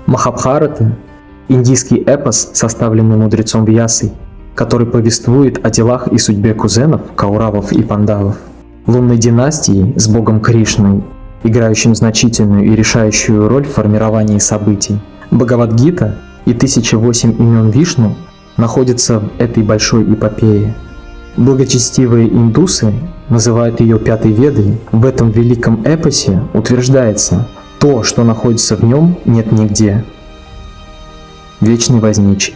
Махабхарата – индийский эпос, составленный мудрецом Вьясой, который повествует о делах и судьбе кузенов, Кауравов и Пандавов, лунной династии с богом Кришной, играющим значительную и решающую роль в формировании событий. Бхагавад-гита и 1008 имен Вишну находятся в этой большой эпопее. Благочестивые индусы называют ее Пятой Ведой. В этом великом эпосе утверждается: то, что находится в нем, нет нигде. Вечный возничий.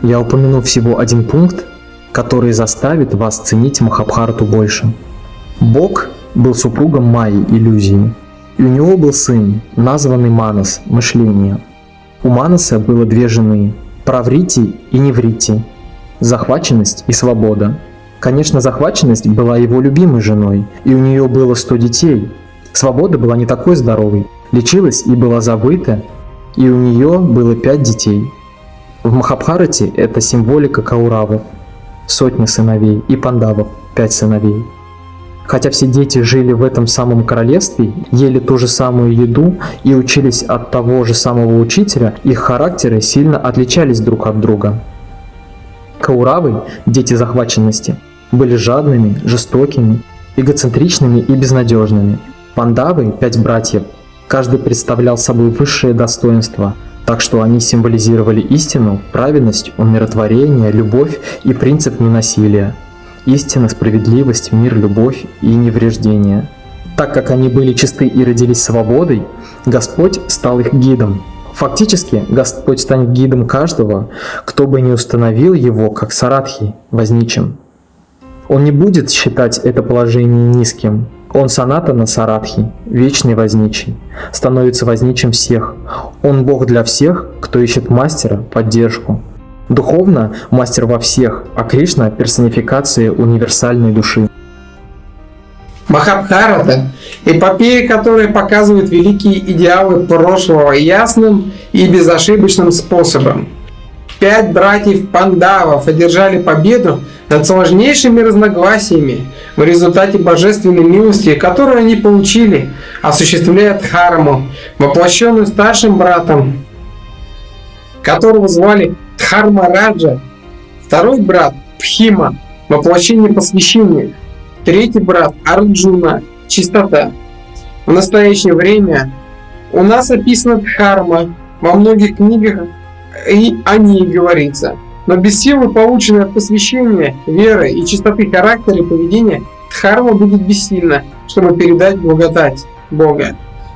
Я упомяну всего один пункт, который заставит вас ценить Махабхарату больше. Бог был супругом Майи, иллюзии, и у него был сын, названный Манас, мышление. У Манаса было две жены – Праврити и Неврити, захваченность и свобода. Конечно, захваченность была его любимой женой, и у нее было 100 детей. Свобода была не такой здоровой, лечилась и была забыта, и у нее было 5 детей. В Махабхарате это символика Кауравов, сотни сыновей, и Пандавов, 5 сыновей. Хотя все дети жили в этом самом королевстве, ели ту же самую еду и учились от того же самого учителя, их характеры сильно отличались друг от друга. Кауравы, дети захваченности, были жадными, жестокими, эгоцентричными и безнадежными. Пандавы, 5 братьев, каждый представлял собой высшее достоинство, так что они символизировали истину, праведность, умиротворение, любовь и принцип ненасилия. Истина, справедливость, мир, любовь и невреждение. Так как они были чисты и родились свободой, Господь стал их гидом. Фактически, Господь станет гидом каждого, кто бы не установил его как сарадхи, возничим. Он не будет считать это положение низким. Он санатана сарадхи, вечный возничий, становится возничим всех. Он Бог для всех, кто ищет мастера, поддержку. Духовно мастер во всех, а Кришна – персонификация универсальной души. Махабхарата – эпопея, которая показывает великие идеалы прошлого ясным и безошибочным способом. 5 братьев Пандавов одержали победу над сложнейшими разногласиями в результате божественной милости, которую они получили, осуществляя Дхарму, воплощенную старшим братом, которого звали Дхармараджа, второй брат Пхима, воплощение посвящения, третий брат Арджуна, чистота. В настоящее время у нас описана Дхарма, во многих книгах и о ней говорится. Но без силы, полученной от посвящения, веры и чистоты характера и поведения, Дхарма будет бессильна, чтобы передать благодать Бога.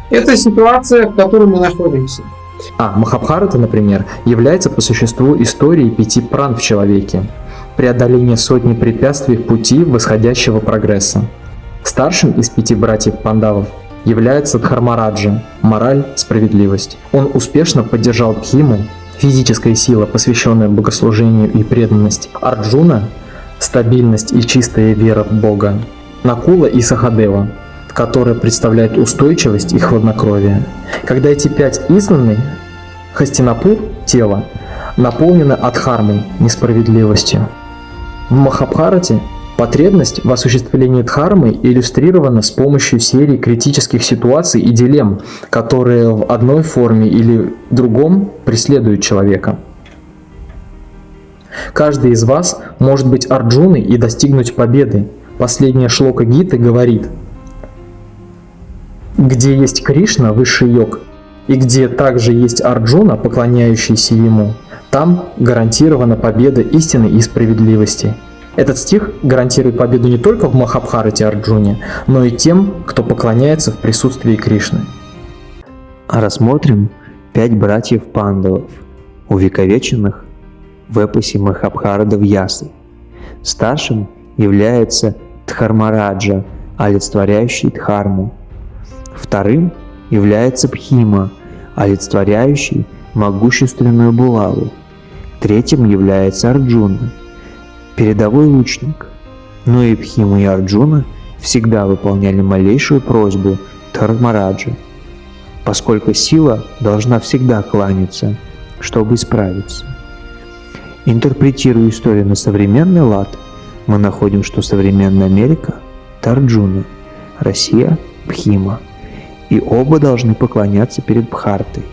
Это ситуация, в которой мы находимся. Махабхарата, например, является по существу историей 5 пран в человеке, преодоление сотни препятствий в пути восходящего прогресса. Старшим из 5 братьев Пандавов является Дхармараджа, мораль, справедливость. Он успешно поддержал Бхиму, физическая сила, посвященная богослужению и преданность. Арджуна – стабильность и чистая вера в Бога. Накула и Сахадева, которая представляет устойчивость и хладнокровие. Когда эти 5 изгнаны, Хастинапур, тело, наполнено адхармой, несправедливостью. В Махабхарате потребность в осуществлении дхармы иллюстрирована с помощью серии критических ситуаций и дилемм, которые в одной форме или другом преследуют человека. Каждый из вас может быть Арджуной и достигнуть победы. Последняя шлока Гиты говорит: где есть Кришна, высший йог, и где также есть Арджуна, поклоняющийся ему, там гарантирована победа истины и справедливости. Этот стих гарантирует победу не только в Махабхарате Арджуне, но и тем, кто поклоняется в присутствии Кришны. Рассмотрим 5 братьев Пандавов, увековеченных в эпосе Махабхарата Вьясы. Старшим является Дхармараджа, олицетворяющий Дхарму. Вторым является Бхима, олицетворяющий могущественную булаву. Третьим является Арджуна, передовой лучник. Но и Бхима и Арджуна всегда выполняли малейшую просьбу Дхармараджа, поскольку сила должна всегда кланяться, чтобы исправиться. Интерпретируя историю на современный лад, мы находим, что современная Америка – это Арджуна, Россия – Бхима, и оба должны поклоняться перед Бхартой.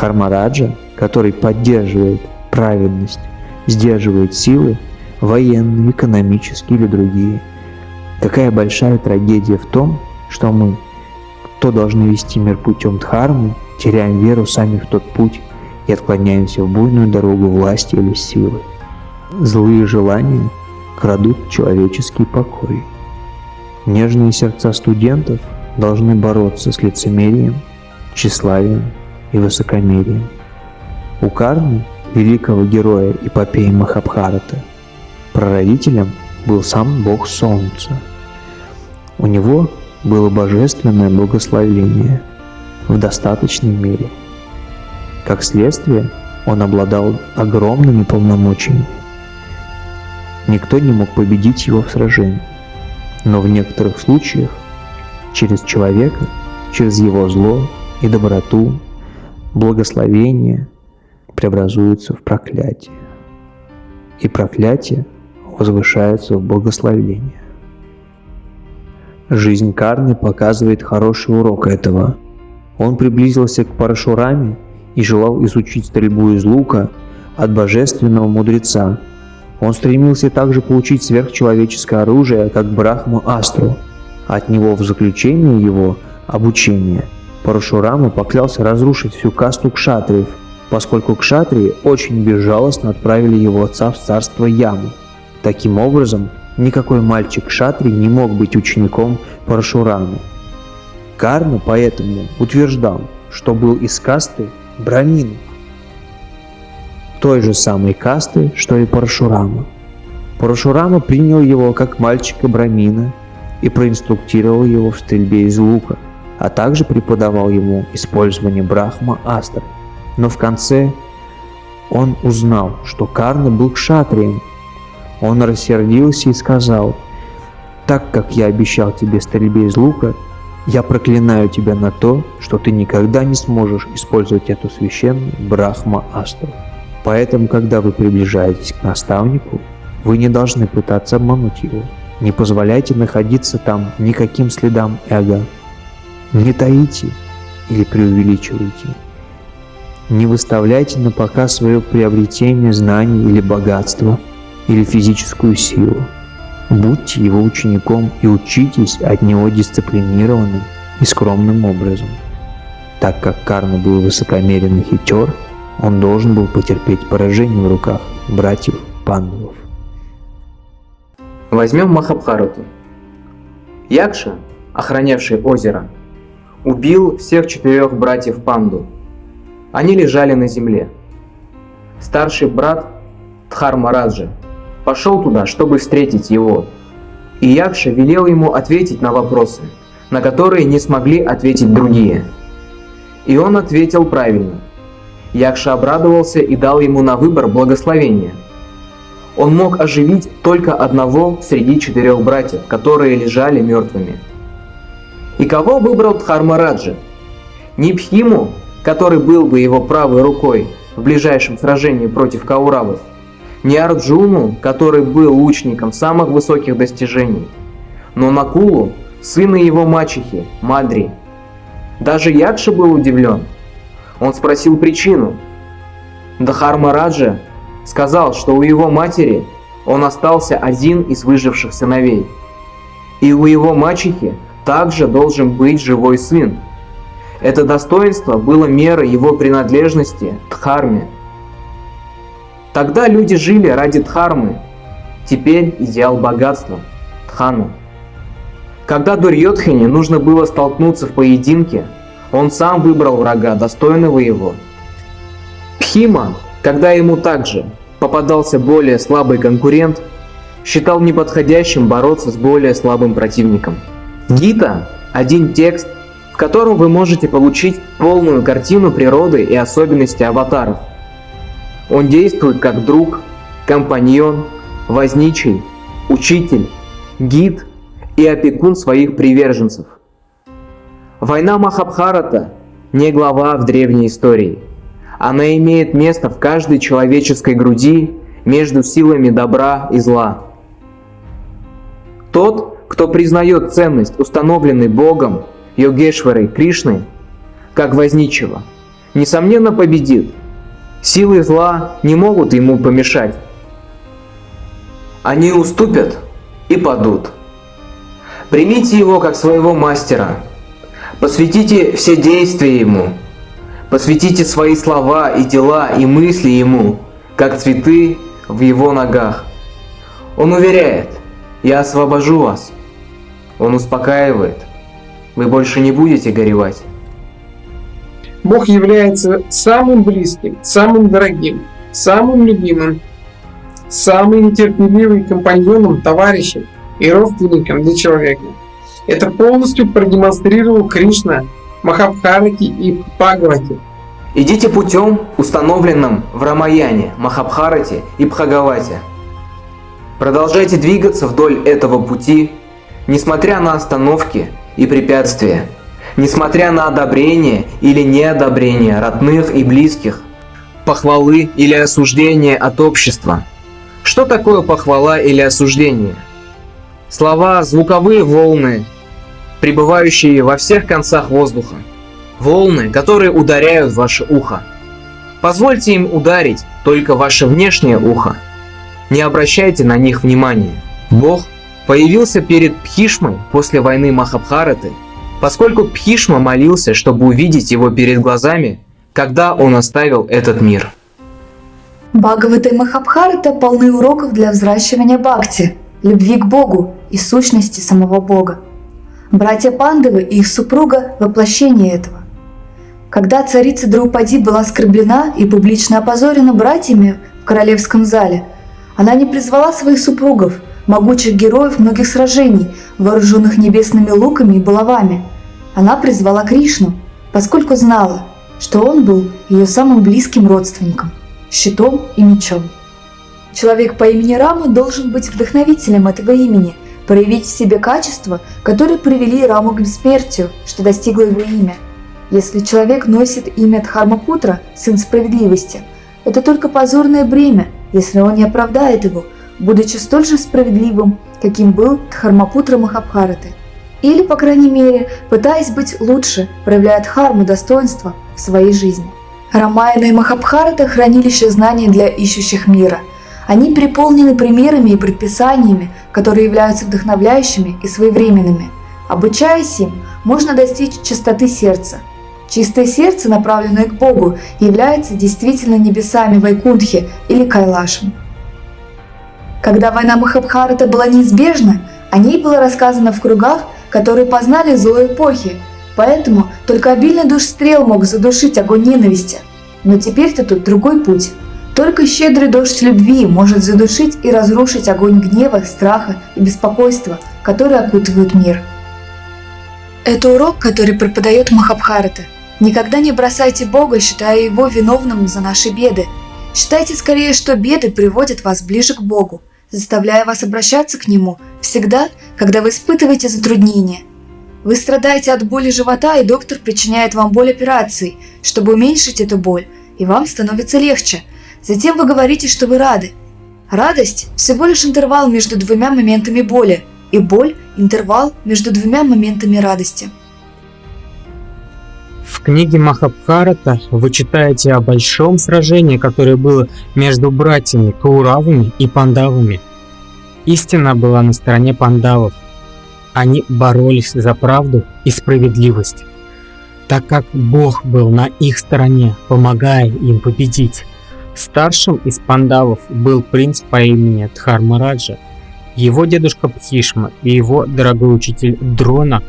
Дхармараджа, который поддерживает праведность, сдерживает силы, военные, экономические или другие. Какая большая трагедия в том, что мы, кто должны вести мир путем дхармы, теряем веру сами в тот путь и отклоняемся в буйную дорогу власти или силы. Злые желания крадут человеческий покой. Нежные сердца студентов должны бороться с лицемерием, тщеславием и высокомерием. У Карны, великого героя эпопеи Махабхараты, прародителем был сам бог солнца. У него было божественное благословение в достаточной мере. Как следствие, он обладал огромными полномочиями. Никто не мог победить его в сражении, но в некоторых случаях через человека, через его зло и доброту, благословение преобразуется в проклятие, и проклятие возвышается в благословение. Жизнь Карны показывает хороший урок этого. Он приблизился к Парашураме и желал изучить стрельбу из лука от божественного мудреца. Он стремился также получить сверхчеловеческое оружие, как Брахма Астру. От него в заключение его обучения Парашурама поклялся разрушить всю касту кшатриев, поскольку кшатрии очень безжалостно отправили его отца в царство Яму. Таким образом, никакой мальчик кшатрий не мог быть учеником Парашурамы. Карна поэтому утверждал, что был из касты браминов, той же самой касты, что и Парашурама. Парашурама принял его как мальчика брамина и проинструктировал его в стрельбе из лука, а также преподавал ему использование Брахма-астры. Но в конце он узнал, что Карна был кшатрием. Он рассердился и сказал: «Так как я обещал тебе стрельбе из лука, я проклинаю тебя на то, что ты никогда не сможешь использовать эту священную Брахма-астру. Поэтому, когда вы приближаетесь к наставнику, вы не должны пытаться обмануть его. Не позволяйте находиться там никаким следам эго. Не таите или преувеличивайте. Не выставляйте на показ свое приобретение знаний или богатства, или физическую силу. Будьте его учеником и учитесь от него дисциплинированным и скромным образом. Так как Карна был высокомерен и хитер, он должен был потерпеть поражение в руках братьев Пандавов. Возьмем Махабхарату. Якша, охранявший озеро, убил всех 4 братьев Панду. Они лежали на земле. Старший брат Дхармараджа пошел туда, чтобы встретить его, и Якша велел ему ответить на вопросы, на которые не смогли ответить другие. И он ответил правильно. Якша обрадовался и дал ему на выбор благословение. Он мог оживить только одного среди 4 братьев, которые лежали мертвыми. И кого выбрал Дхармараджа? Не Бхиму, который был бы его правой рукой в ближайшем сражении против Кауравов, не Арджуну, который был лучником самых высоких достижений, но Накулу, сына его мачехи, Мадри. Даже Якша был удивлен. Он спросил причину. Дхармараджа сказал, что у его матери он остался один из выживших сыновей, и у его мачехи также должен быть живой сын. Это достоинство было мерой его принадлежности к Дхарме. Тогда люди жили ради Дхармы, теперь идеал богатства – Дхану. Когда Дурьодхане нужно было столкнуться в поединке, он сам выбрал врага, достойного его. Бхима, когда ему также попадался более слабый конкурент, считал неподходящим бороться с более слабым противником. Гита – один текст, в котором вы можете получить полную картину природы и особенностей аватаров. Он действует как друг, компаньон, возничий, учитель, гид и опекун своих приверженцев. Война Махабхарата не глава в древней истории. Она имеет место в каждой человеческой груди между силами добра и зла. Тот, кто признает ценность, установленной Богом, Йогешварой Кришной, как возничего, несомненно, победит. Силы зла не могут ему помешать. Они уступят и падут. Примите его как своего мастера. Посвятите все действия ему. Посвятите свои слова и дела и мысли ему, как цветы в его ногах. Он уверяет: «Я освобожу вас». Он успокаивает: «Вы больше не будете горевать». Бог является самым близким, самым дорогим, самым любимым, самым нетерпеливым компаньоном, товарищем и родственником для человека. Это полностью продемонстрировал Кришна в Махабхарате и Бхагавате. Идите путем, установленным в Рамаяне, Махабхарате и Бхагавате. Продолжайте двигаться вдоль этого пути, несмотря на остановки и препятствия, несмотря на одобрение или неодобрение родных и близких, похвалы или осуждения от общества. Что такое похвала или осуждение? Слова – звуковые волны, пребывающие во всех концах воздуха. Волны, которые ударяют в ваше ухо. Позвольте им ударить только ваше внешнее ухо. Не обращайте на них внимания. Бог появился перед Бхишмой после войны Махабхараты, поскольку Бхишма молился, чтобы увидеть его перед глазами, когда он оставил этот мир. Бхагавата и Махабхарата полны уроков для взращивания бхакти, любви к Богу и сущности самого Бога. Братья Пандавы и их супруга – воплощение этого. Когда царица Драупади была оскорблена и публично опозорена братьями в королевском зале, она не призвала своих супругов, могучих героев многих сражений, вооруженных небесными луками и булавами. Она призвала Кришну, поскольку знала, что он был ее самым близким родственником, щитом и мечом. Человек по имени Рама должен быть вдохновителем этого имени, проявить в себе качества, которые привели Раму к бессмертию, что достигло его имя. Если человек носит имя Дхармапутра, сын справедливости, это только позорное бремя, если он не оправдает его, будучи столь же справедливым, каким был Дхармапутра Махабхараты. Или, по крайней мере, пытаясь быть лучше, проявляя дхарму достоинства в своей жизни. Рамаяна и Махабхарата – хранилище знаний для ищущих мира. Они переполнены примерами и предписаниями, которые являются вдохновляющими и своевременными. Обучаясь им, можно достичь чистоты сердца. Чистое сердце, направленное к Богу, является действительно небесами Вайкунтхи или Кайлашем. Когда война Махабхарата была неизбежна, о ней было рассказано в кругах, которые познали зло эпохи, поэтому только обильный дождь стрел мог задушить огонь ненависти. Но теперь-то тут другой путь. Только щедрый дождь любви может задушить и разрушить огонь гнева, страха и беспокойства, которые окутывают мир. Это урок, который преподает Махабхарата. Никогда не бросайте Бога, считая Его виновным за наши беды. Считайте скорее, что беды приводят вас ближе к Богу, заставляя вас обращаться к Нему всегда, когда вы испытываете затруднения. Вы страдаете от боли живота, и доктор причиняет вам боль операции, чтобы уменьшить эту боль, и вам становится легче. Затем вы говорите, что вы рады. Радость – всего лишь интервал между двумя моментами боли, и боль – интервал между двумя моментами радости. В книге Махабхарата вы читаете о большом сражении, которое было между братьями Кауравами и Пандавами. Истина была на стороне Пандавов. Они боролись за правду и справедливость, так как Бог был на их стороне, помогая им победить. Старшим из Пандавов был принц по имени Дхармараджа. Его дедушка Бхишма и его дорогой учитель Дрона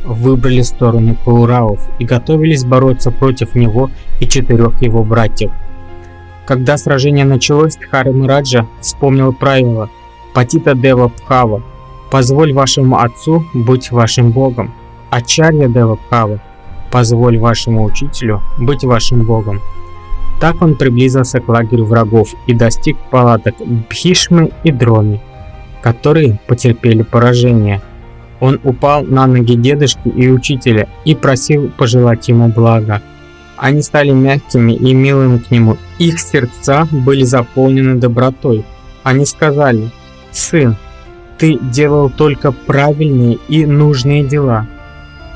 выбрали сторону Кауравов и готовились бороться против него и 4 его братьев. Когда сражение началось, Дхармараджа вспомнил правило Патита Дева Бхава: «Позволь вашему отцу быть вашим богом», Ачарья Дева Бхава: «Позволь вашему учителю быть вашим богом». Так он приблизился к лагерю врагов и достиг палаток Бхишмы и Дроны, которые потерпели поражение. Он упал на ноги дедушки и учителя и просил пожелать ему блага. Они стали мягкими и милыми к нему. Их сердца были заполнены добротой. Они сказали: «Сын, ты делал только правильные и нужные дела.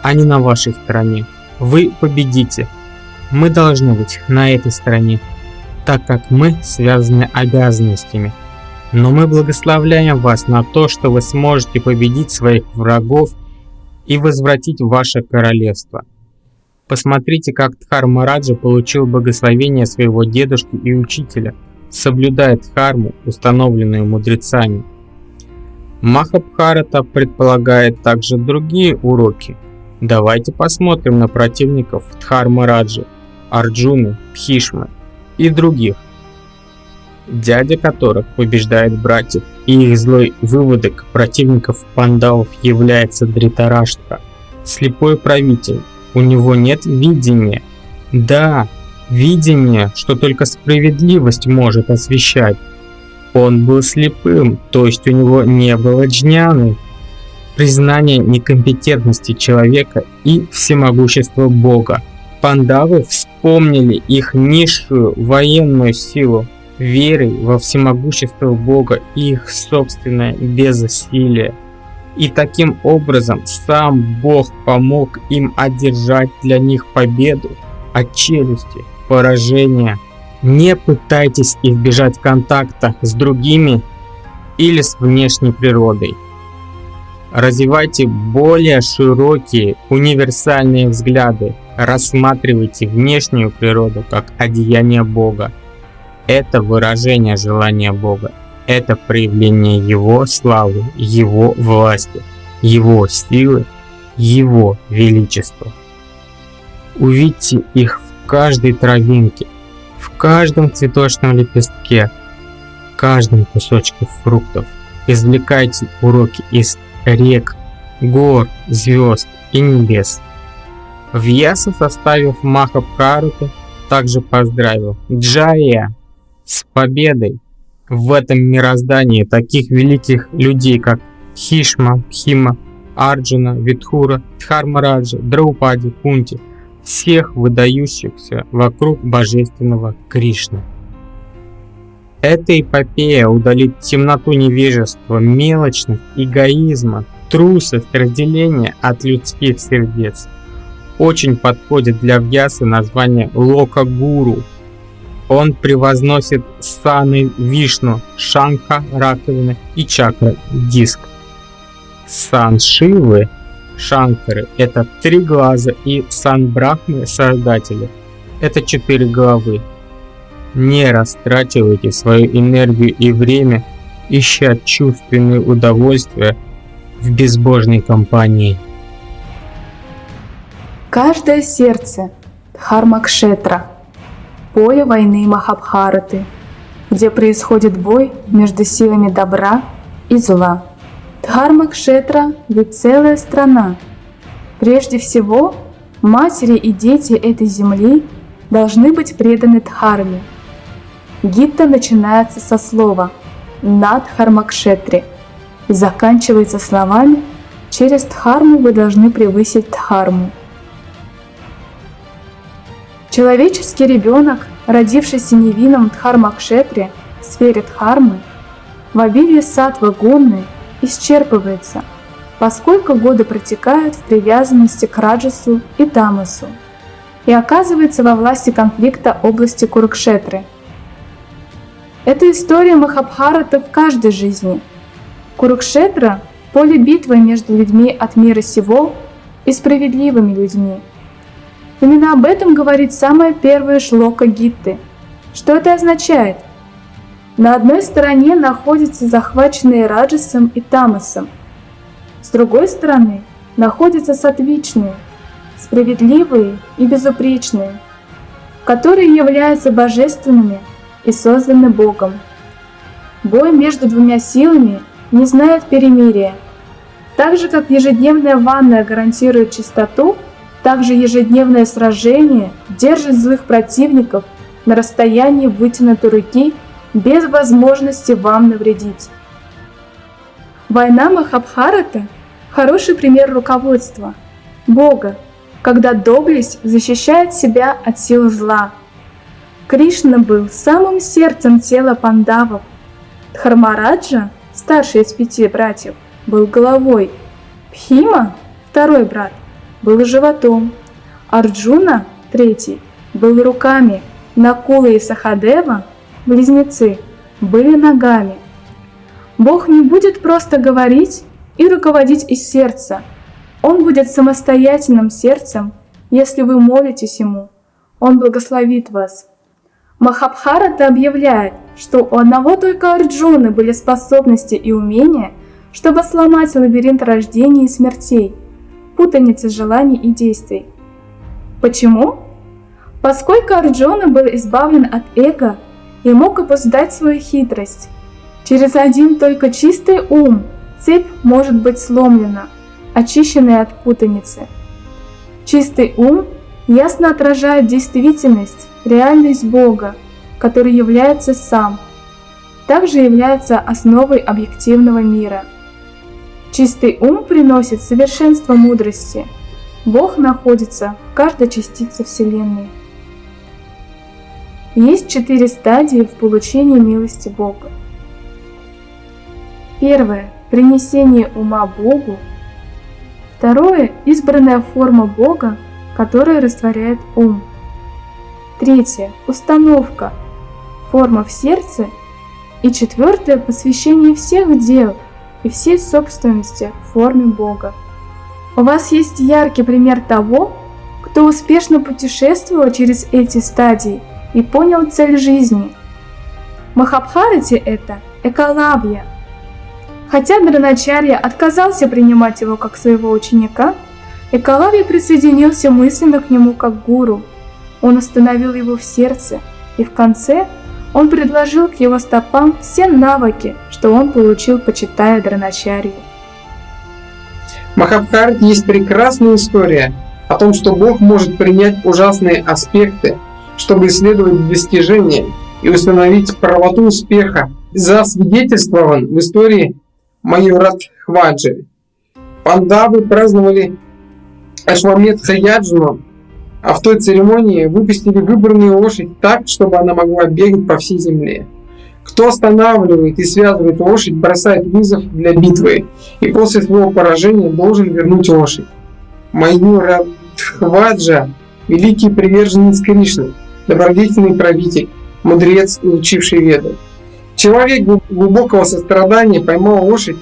Они на вашей стороне. Вы победите. Мы должны быть на этой стороне, так как мы связаны обязанностями. Но мы благословляем вас на то, что вы сможете победить своих врагов и возвратить ваше королевство. Посмотрите, как Дхармараджа получил благословение своего дедушки и учителя, соблюдая дхарму, установленную мудрецами. Махабхарата предполагает также другие уроки. Давайте посмотрим на противников Дхармараджи, Арджуны, Бхишмы и других, дядя которых побеждает братьев, и их злой выводок противников пандавов является Дритараштха, слепой правитель. У него нет видения. Да, видение, что только справедливость может освещать. Он был слепым, то есть у него не было джняны, признание некомпетентности человека и всемогущества Бога. Пандавы вспомнили их низшую военную силу, верой во всемогущество Бога и их собственное безсилие. И таким образом сам Бог помог им одержать для них победу от челюсти, поражения. Не пытайтесь избежать контакта с другими или с внешней природой. Развивайте более широкие, универсальные взгляды. Рассматривайте внешнюю природу как одеяние Бога. Это выражение желания Бога. Это проявление Его славы, Его власти, Его силы, Его величества. Увидьте их в каждой травинке, в каждом цветочном лепестке, в каждом кусочке фруктов. Извлекайте уроки из рек, гор, звезд и небес. Вьяса, составив Махабхарату, также поздравил Джая с победой в этом мироздании таких великих людей, как Бхишма, Бхима, Арджуна, Видхура, Дхармараджа, Драупади, Кунти, всех выдающихся вокруг божественного Кришны. Эта эпопея удалит темноту невежества, мелочность, эгоизма, трусость, разделение от людских сердец. Очень подходит для Вьясы название Лока-гуру. Он превозносит саны Вишну, Шанха, раковина и чакра, диск. Сан Шивы, Шанкары — это 3 глаза, и сан Брахмы, создателя — это 4 головы. Не растрачивайте свою энергию и время, ища чувственные удовольствия в безбожной компании. Каждое сердце – Дхармакшетра, поле войны Махабхараты, где происходит бой между силами добра и зла. Дхармакшетра – ведь целая страна. Прежде всего, матери и дети этой земли должны быть преданы Дхарме. Гитта начинается со слова «на Дхармакшетре» и заканчивается словами «через Дхарму вы должны превысить Дхарму». Человеческий ребенок, родившийся невинным в Дхармакшетре, в сфере Дхармы, в обилии саттвы гунны, исчерпывается, поскольку годы протекают в привязанности к раджасу и тамасу и оказывается во власти конфликта области Курукшетры. Это история Махабхараты в каждой жизни. Курукшетра – поле битвы между людьми от мира сего и справедливыми людьми. Именно об этом говорит самая первая шлока Гитты. Что это означает? На одной стороне находятся захваченные раджасом и тамасом. С другой стороны находятся саттвичные, справедливые и безупречные, которые являются божественными и созданы Богом. Бой между двумя силами не знает перемирия. Так же, как ежедневная ванная гарантирует чистоту, также ежедневное сражение держит злых противников на расстоянии вытянутой руки без возможности вам навредить. Война Махабхарата – хороший пример руководства Бога, когда доблесть защищает себя от сил зла. Кришна был самым сердцем тела пандавов. Дхармараджа, старший из 5 братьев, был головой. Бхима, второй брат, был животом. Арджуна, третий, был руками, Накула и Сахадева, близнецы, были ногами. Бог не будет просто говорить и руководить из сердца. Он будет самостоятельным сердцем, если вы молитесь Ему. Он благословит вас. Махабхарата объявляет, что у одного только Арджуны были способности и умения, чтобы сломать лабиринт рождений и смертей, путаницы желаний и действий. Почему? Поскольку Арджуна был избавлен от эго и мог обуздать свою хитрость. Через один только чистый ум цепь может быть сломлена, очищенная от путаницы. Чистый ум ясно отражает действительность, реальность Бога, который является сам, также является основой объективного мира. Чистый ум приносит совершенство мудрости. Бог находится в каждой частице Вселенной. Есть 4 стадии в получении милости Бога. Первое – принесение ума Богу. Второе – избранная форма Бога, которая растворяет ум. Третье – установка, форма в сердце. И четвертое – посвящение всех дел и всей собственности в форме Бога. У вас есть яркий пример того, кто успешно путешествовал через эти стадии и понял цель жизни. В Махабхарате это Экалавья. Хотя Дроначарья отказался принимать его как своего ученика, Экалавья присоединился мысленно к нему как гуру. Он остановил его в сердце, и в конце он предложил к его стопам все навыки, что он получил, почитая Дроначарью. В Махабхарате есть прекрасная история о том, что Бог может принять ужасные аспекты, чтобы исследовать достижения и установить правоту успеха, засвидетельствован в истории Майюрадхваджи. Пандавы праздновали Ашваметха Яджну, а в той церемонии выпустили выбранную лошадь так, чтобы она могла бегать по всей земле. Кто останавливает и связывает лошадь, бросает вызов для битвы, и после своего поражения должен вернуть лошадь. Майюрадхваджа – великий приверженец Кришны, добродетельный правитель, мудрец и учивший Веды. Человек глубокого сострадания поймал лошадь.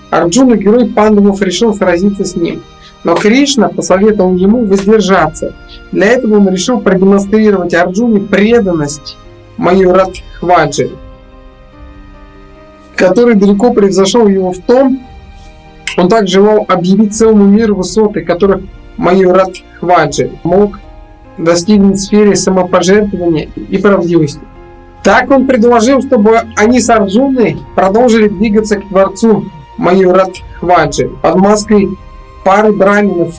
Арджуна, герой Пандавов, решил сразиться с ним. Но Кришна посоветовал ему воздержаться. Для этого он решил продемонстрировать Арджуне преданность Майюрадхваджи, который далеко превзошел его в том, он также желал объявить целому миру высоты, которых Майюрадхваджи мог достигнуть в сфере самопожертвования и правдивости. Так он предложил, чтобы они с Арджуной продолжили двигаться к дворцу Майюрадхваджи под маской пары браминов,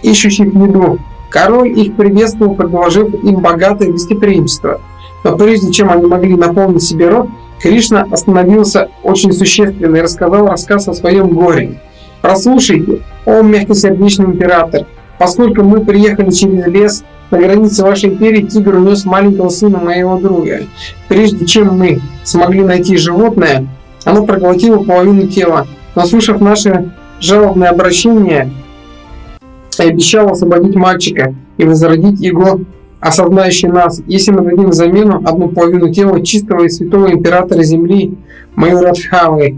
ищущих еду. Король их приветствовал, предложив им богатое гостеприимство. Но прежде чем они могли наполнить себе рот, Кришна остановился очень существенно и рассказал рассказ о своем горе. «Прослушайте, о мягкосердечный император, поскольку мы приехали через лес, на границе вашей империи тигр унес маленького сына моего друга. Прежде чем мы смогли найти животное, оно проглотило половину тела, но, слушав наше жалобное обращение, обещало освободить мальчика и возродить его, осознающий нас, если мы дадим взамену одну половину тела чистого и святого императора земли Майюрадхавы.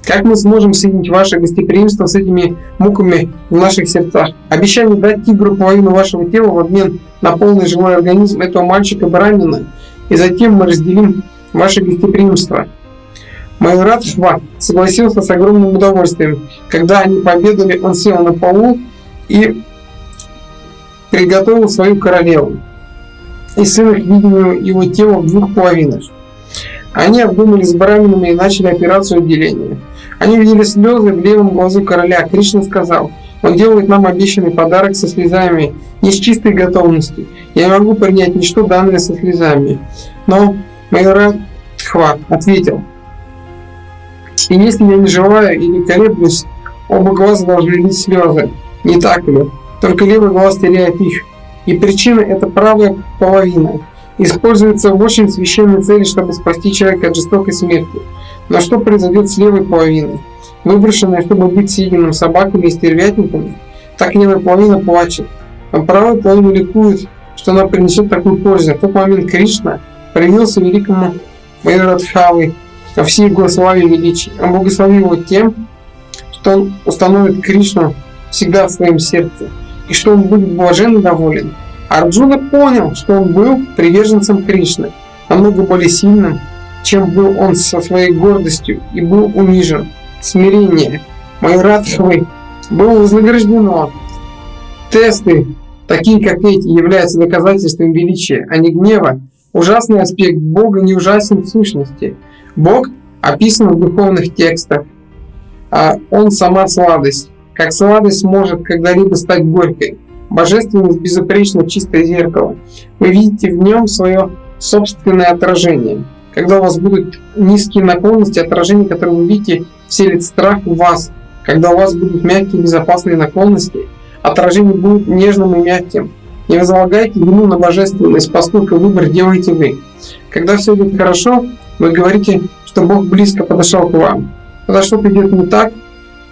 Как мы сможем соединить ваше гостеприимство с этими муками в наших сердцах? Обещание дать тигру половину вашего тела в обмен на полный живой организм этого мальчика-брамина, и затем мы разделим ваше гостеприимство». Майюрадхва согласился с огромным удовольствием. Когда они пообедали, он сел на полу и приготовил свою королеву и сына к видению его тела в 2 половинах. Они обдумали с браминами и начали операцию отделения. Они увидели слезы в левом глазу короля. Кришна сказал: «Он делает нам обещанный подарок со слезами, не с чистой готовностью. Я не могу принять ничто, данное со слезами». Но Майюрадхва ответил: «И если я не желаю или колеблюсь, оба глаза должны лить слезы. Не так ли? Только левый глаз теряет их. И причина – это правая половина. Используется в очень священной цели, чтобы спасти человека от жестокой смерти. Но что произойдет с левой половиной? Выброшенная, чтобы быть съеденным собаками и стервятниками, так левая половина плачет, а правая половина ликует, что она принесет такую пользу. В тот момент Кришна проявился великому Майорадхавой во всей его славе и величии. Он благословил его тем, что он установит Кришну всегда в своем сердце, и что он будет блаженно доволен. Арджуна понял, что он был приверженцем Кришны, намного более сильным, чем был он со своей гордостью, и был унижен. Смирение Майорадхавы было вознаграждено. Тесты, такие как эти, являются доказательством величия, а не гнева. Ужасный аспект Бога не ужасен в сущности. Бог описан в духовных текстах, а Он сама сладость. Как сладость может когда-либо стать горькой. Божественность безупречно чистое зеркало. Вы видите в нем свое собственное отражение. Когда у вас будут низкие наклонности, отражение, которое вы видите, вселит страх в вас. Когда у вас будут мягкие безопасные наклонности, отражение будет нежным и мягким. Не возлагайте вину на божественность, поскольку выбор делаете вы. Когда все идет хорошо, вы говорите, что Бог близко подошел к вам. Когда что-то идет не так,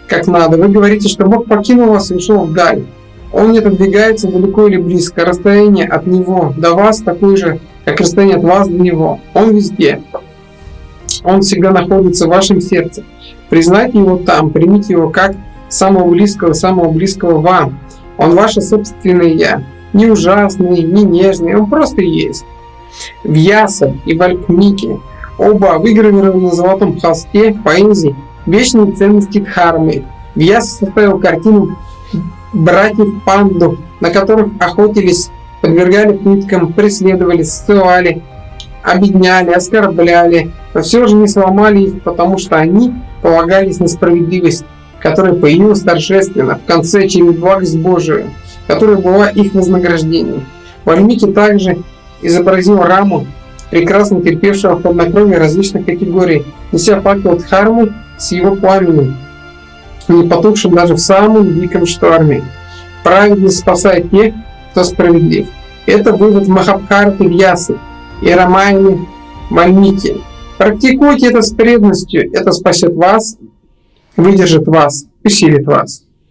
как надо, вы говорите, что Бог покинул вас и ушел вдаль. Он не отодвигается далеко или близко. Расстояние от Него до вас такое же, как расстояние от вас до Него. Он везде. Он всегда находится в вашем сердце. Признайте Его там, примите Его как самого близкого вам. Он ваше собственное Я. Не ужасный, не нежный, Он просто есть. Вьяса и Вальмики оба выгравированы на золотом холсте поэзии вечные ценности Дхармы. Вьяса составил картину братьев Панду, на которых охотились, подвергали пыткам, преследовали, ссылали, обедняли, оскорбляли, но все же не сломали их, потому что они полагались на справедливость, которая появилась торжественно в конце через благость Божию, которая была их вознаграждением. Вальмики также изобразил Раму, прекрасно терпевшего хладнокровие различных категорий, неся факел Дхармы с его пламенем, не потухшим даже в самом великом шторме. Праведность спасает тех, кто справедлив. Это вывод Махабхараты Вьясы и Рамаяны Вальмики. Практикуйте это с преданностью, это спасет вас, выдержит вас, усилит вас.